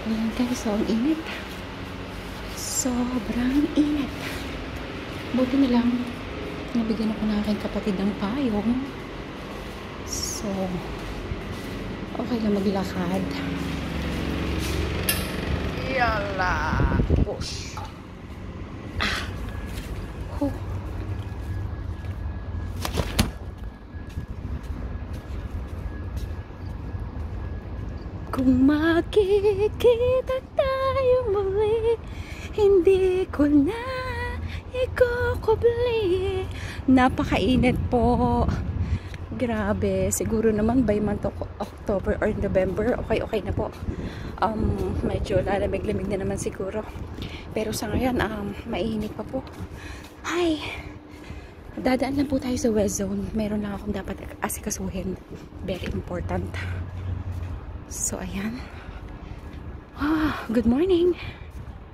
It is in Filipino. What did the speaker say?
Ayan guys, so ang init. Sobrang init. Buti na lang, nabigyan ako ng aking kapatid ng payong. So, okay lang maglakad. Yala! Push! Huh. Kung makikita tayo muli, hindi ko na ikukubli. Napakainit po. Grabe. Siguro naman by month of October or November, okay na po. Medyo lalamig-lamig na naman siguro. Pero sa ngayon, mainit pa po. Hi! Dadaan lang po tayo sa West Zone. Meron lang akong dapat asikasuhin. Very important. So, ayan. Good morning!